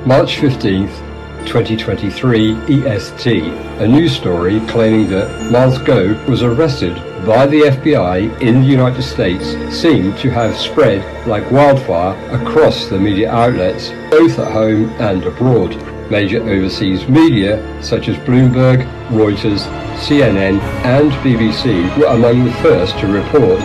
March 15th, 2023 EST, a news story claiming that Miles Guo was arrested by the FBI in the United States seemed to have spread like wildfire across the media outlets, both at home and abroad. Major overseas media such as Bloomberg, Reuters, CNN and BBC were among the first to report,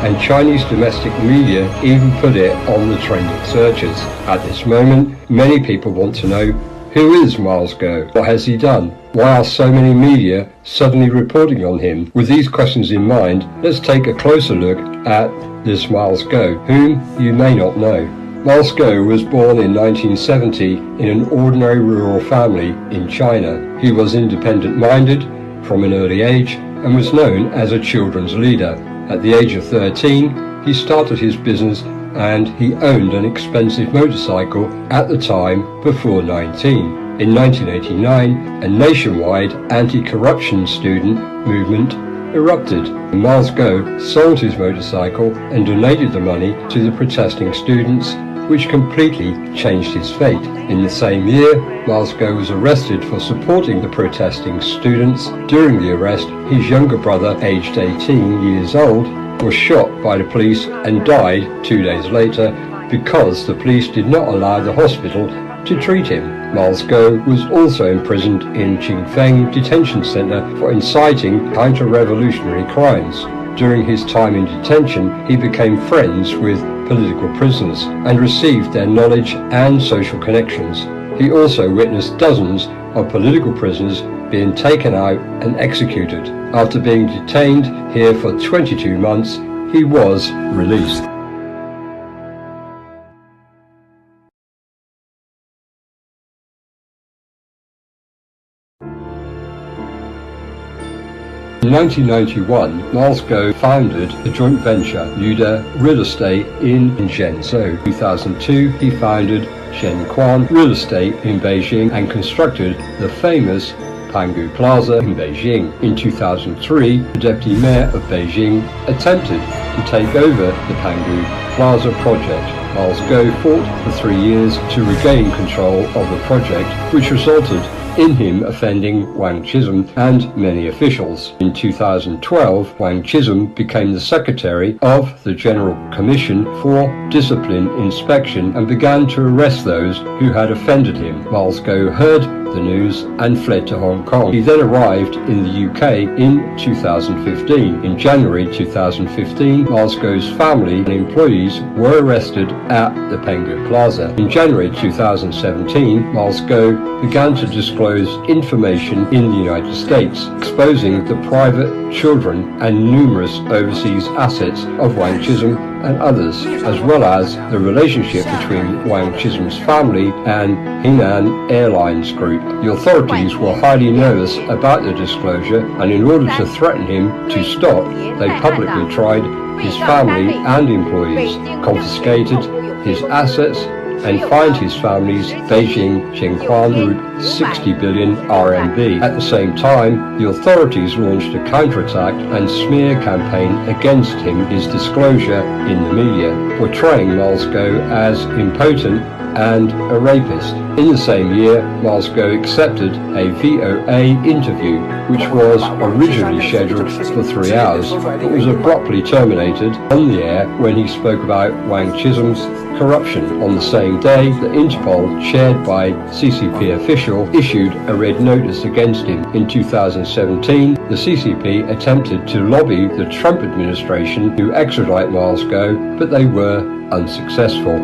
and Chinese domestic media even put it on the trending searches. At this moment, many people want to know, who is Miles Guo? What has he done? Why are so many media suddenly reporting on him? With these questions in mind, let's take a closer look at this Miles Guo, whom you may not know. Miles Guo was born in 1970 in an ordinary rural family in China. He was independent-minded from an early age and was known as a children's leader. At the age of 13, he started his business and he owned an expensive motorcycle at the time before 19. In 1989, a nationwide anti-corruption student movement erupted. Miles Guo sold his motorcycle and donated the money to the protesting students, which completely changed his fate. In the same year, Miles Guo was arrested for supporting the protesting students. During the arrest, his younger brother, aged 18 years old, was shot by the police and died 2 days later because the police did not allow the hospital to treat him. Miles Guo was also imprisoned in Qingfeng Detention Center for inciting counter-revolutionary crimes. During his time in detention, he became friends with political prisoners and received their knowledge and social connections. He also witnessed dozens of political prisoners being taken out and executed. After being detained here for 22 months, he was released. In 1991, Miles Guo founded the joint venture Yude Real Estate in Zhenzhou. In 2002, he founded Zhenquan Real Estate in Beijing and constructed the famous Pangu Plaza in Beijing. In 2003, the deputy mayor of Beijing attempted to take over the Pangu Plaza project. Miles Guo fought for 3 years to regain control of the project, which resulted in him offending Wang Chisholm and many officials. In 2012, Wang Chisholm became the secretary of the General Commission for Discipline Inspection and began to arrest those who had offended him. Miles Guo heard the news and fled to Hong Kong. He then arrived in the UK in 2015. In January 2015, Miles Guo's family and employees were arrested at the Pangu Plaza. In January 2017, Miles Guo began to disclose information in the United States, exposing the private children and numerous overseas assets of Wang Chisholm and others, as well as the relationship between Wang Chisholm's family and Hainan Airlines Group. The authorities were highly nervous about the disclosure, and in order to threaten him to stop, they publicly tried his family and employees, confiscated his assets, and fined his family's Beijing Zhenquan Group 60 billion RMB. At the same time, the authorities launched a counterattack and smear campaign against him, his disclosure in the media, portraying Miles Guo as impotent and a rapist. In the same year, Miles Guo accepted a VOA interview, which was originally scheduled for 3 hours, but was abruptly terminated on the air when he spoke about Wang Chisholm's corruption. On the same day, the Interpol, chaired by CCP official, issued a red notice against him. In 2017, the CCP attempted to lobby the Trump administration to extradite Miles Guo, but they were unsuccessful.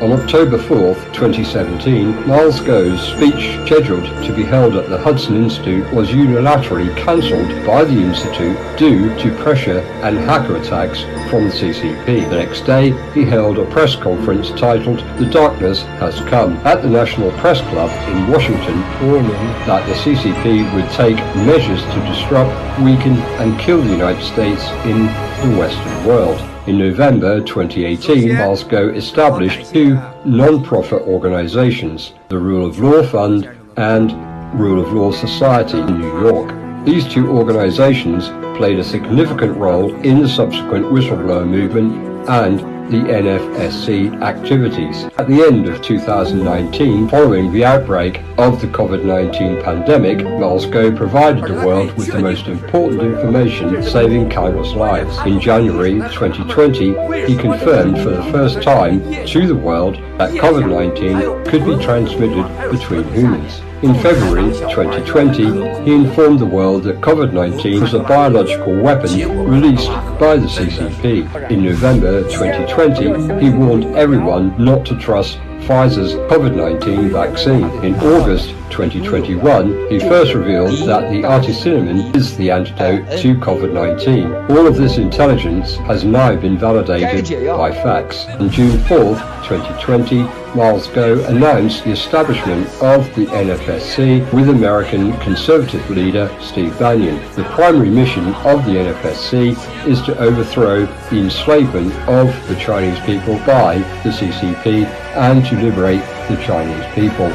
On October 4th, 2017, Miles Guo's speech scheduled to be held at the Hudson Institute was unilaterally cancelled by the Institute due to pressure and hacker attacks from the CCP. The next day, he held a press conference titled "The Darkness Has Come" at the National Press Club in Washington, warning that the CCP would take measures to disrupt, weaken and kill the United States in the Western world. In November 2018, Miles Guo established two non-profit organizations, the Rule of Law Fund and Rule of Law Society in New York. These two organizations played a significant role in the subsequent whistleblower movement and the NFSC activities. At the end of 2019, following the outbreak of the COVID-19 pandemic, Miles Guo provided the world with the most important information, saving countless lives. In January 2020, he confirmed for the first time to the world that COVID-19 could be transmitted between humans. In February 2020, he informed the world that COVID-19 was a biological weapon released by the CCP. In November 2020, he warned everyone not to trust Pfizer's COVID-19 vaccine. In August 2021, he first revealed that the artemisinin is the antidote to COVID-19. All of this intelligence has now been validated by facts. On June 4th, 2020, Miles Guo announced the establishment of the NFSC with American conservative leader Steve Bannon. The primary mission of the NFSC is to overthrow the enslavement of the Chinese people by the CCP and to liberate the Chinese people.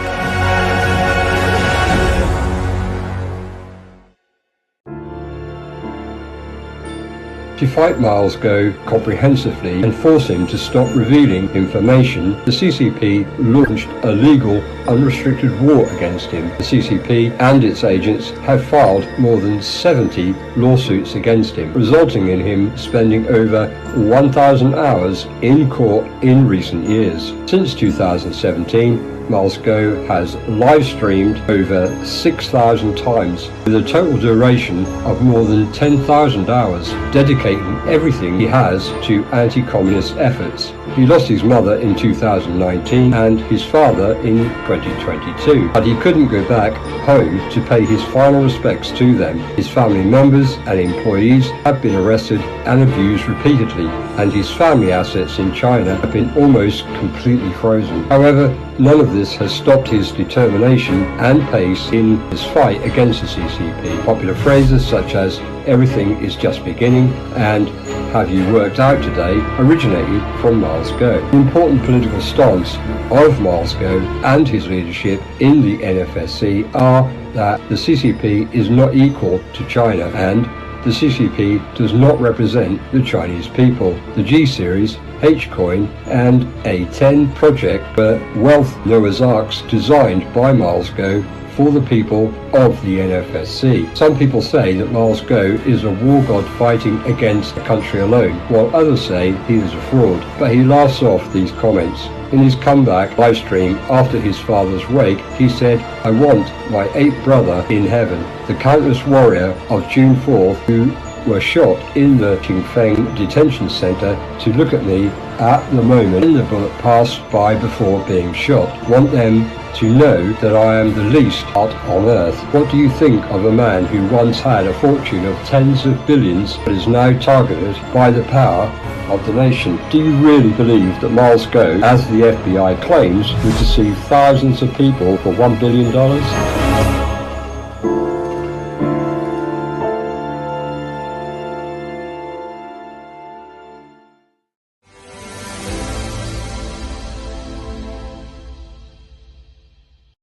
To fight Miles Guo comprehensively and force him to stop revealing information, the CCP launched a legal, unrestricted war against him. The CCP and its agents have filed more than 70 lawsuits against him, resulting in him spending over 1,000 hours in court in recent years. Since 2017, Miles Guo has live-streamed over 6,000 times, with a total duration of more than 10,000 hours, dedicating everything he has to anti-communist efforts. He lost his mother in 2019 and his father in 2022, but he couldn't go back home to pay his final respects to them. His family members and employees have been arrested and abused repeatedly, and his family assets in China have been almost completely frozen. However, none of this has stopped his determination and pace in his fight against the CCP. Popular phrases such as "everything is just beginning" and "have you worked out today" originated from Miles Guo. The important political stance of Miles Guo and his leadership in the NFSC are that the CCP is not equal to China and the CCP does not represent the Chinese people. The G-Series, H-Coin and A10 project were wealth Noah's Arks designed by Miles Guo for the people of the NFSC. Some people say that Miles Guo is a war god fighting against the country alone, while others say he is a fraud, but he laughs off these comments. In his comeback livestream after his father's wake, he said, "I want my 8th brother in heaven." The countless warrior of June 4th who were shot in the Qingfeng detention center to look at me at the moment in the bullet passed by before being shot. Want them to know that I am the least hot on earth. What do you think of a man who once had a fortune of tens of billions but is now targeted by the power of the nation? Do you really believe that Miles Guo, as the FBI claims, would deceive thousands of people for $1 billion?